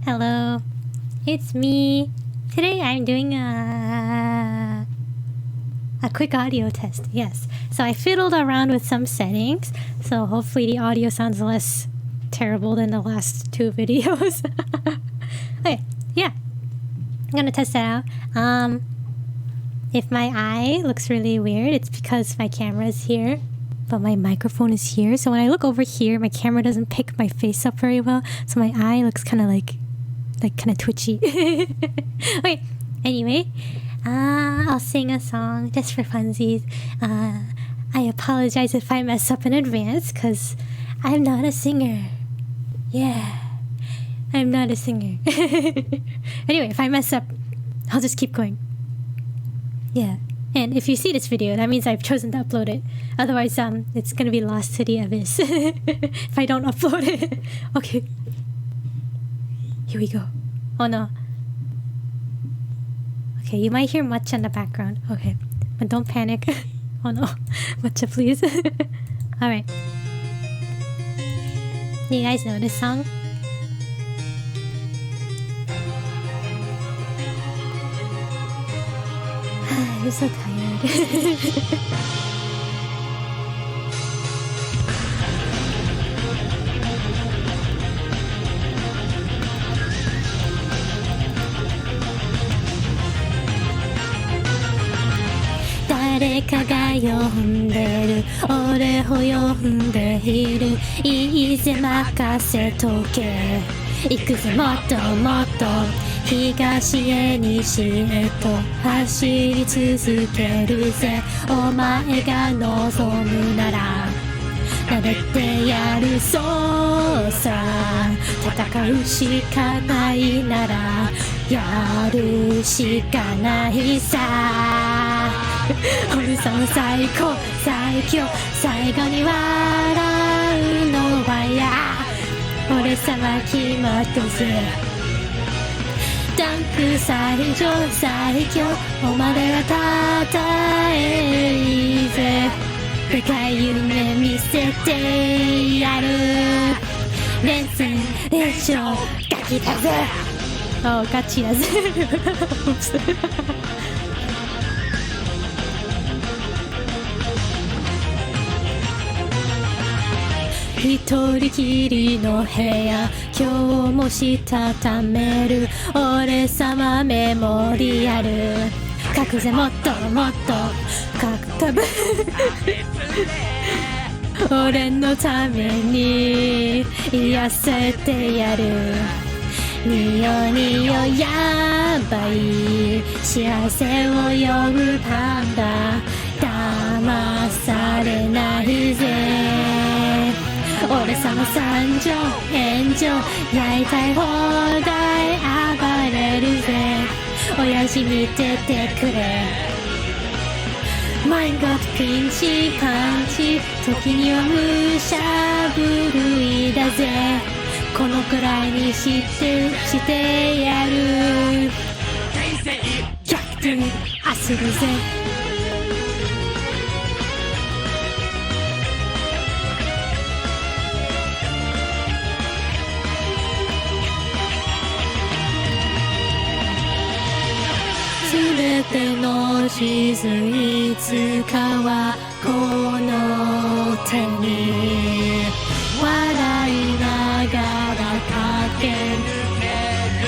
Hello, it's me. Today I'm doing a quick audio test. Yes, so I fiddled around with some settings, so hopefully the audio sounds less terrible than the last two videos. Okay, yeah, I'm gonna test that out. If my eye looks really weird, it's because my camera is here, but my microphone is here. So when I look over here, my camera doesn't pick my face up very well. So my eye looks kind of like kind of twitchy. Okay, anyway, I'll sing a song just for funsies. I apologize if I mess up in advance, because I'm not a singer. Yeah, I'm not a singer. Anyway, if I mess up, I'll just keep going. Yeah, and if you see this video, that means I've chosen to upload it. Otherwise, it's gonna be lost to the abyss if I don't upload it. Okay, here we go. Oh no. Okay, you might hear Matcha in the background. Okay, but don't panic. Oh no, Matcha, please. All right. You guys know this song? I'm so tired. 誰かが呼んでる俺を呼んでいるいいぜ任せとけ行くぜもっともっと東へ西へと走り続けるぜお前が望むなら撫でてやるそうさ戦うしかないならやるしかないさ俺さん最高最強最後に笑うのはや俺様決まったぜダンク最上最強お前がたたえいいぜでかい夢見せてやる連戦連勝ガキだぜガチだぜ一人きりの部屋今日もしたためる俺様メモリアル書くぜもっともっと書く俺のために癒せてやるによによやばい幸せを呼ぶパンダ騙されないぜ俺様参上炎上やりたい放題暴れるぜ親父見ててくれマインドピンチパンチ時には武者震いだぜこのくらいにしてやる逆転焦るぜすべての地図いつかはこの手に笑いながら駆け抜ける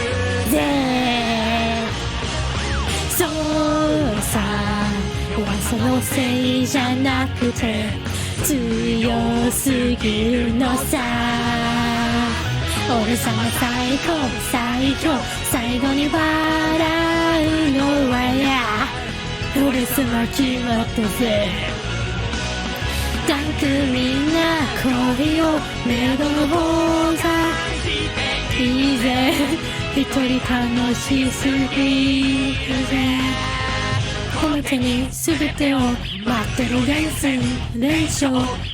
ぜそうさ噂のせいじゃなくて強すぎるのさ俺様最高最強最後に笑うのはや俺様決まったぜダンクみんな恋をメドの方がいいぜ一人楽しすぎるぜこの手に全てを待ってる連戦連勝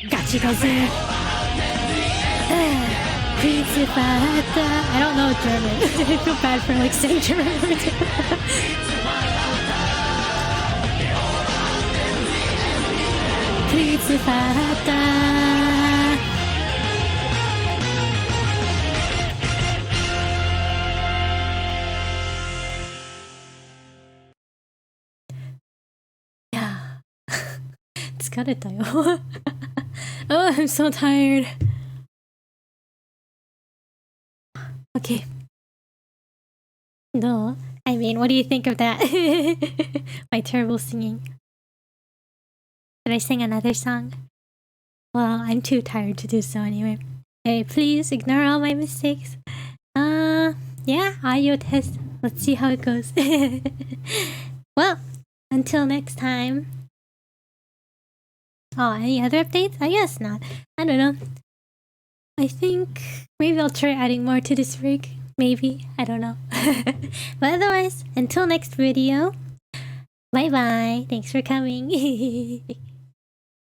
ガチだぜPlease if I don't know German. I feel bad for like saying German words. Please if I 疲れたよ. Oh, I'm so tired. Okay. No, I mean, what do you think of that? My terrible singing. Did I sing another song? Well, I'm too tired to do so anyway. Hey, please ignore all my mistakes. Yeah, audio test. Let's see how it goes. Well, until next time. Oh, any other updates? I guess not. I don't know. I think maybe I'll try adding more to this rig. Maybe. I don't know. But otherwise, until next video. Bye bye. Thanks for coming.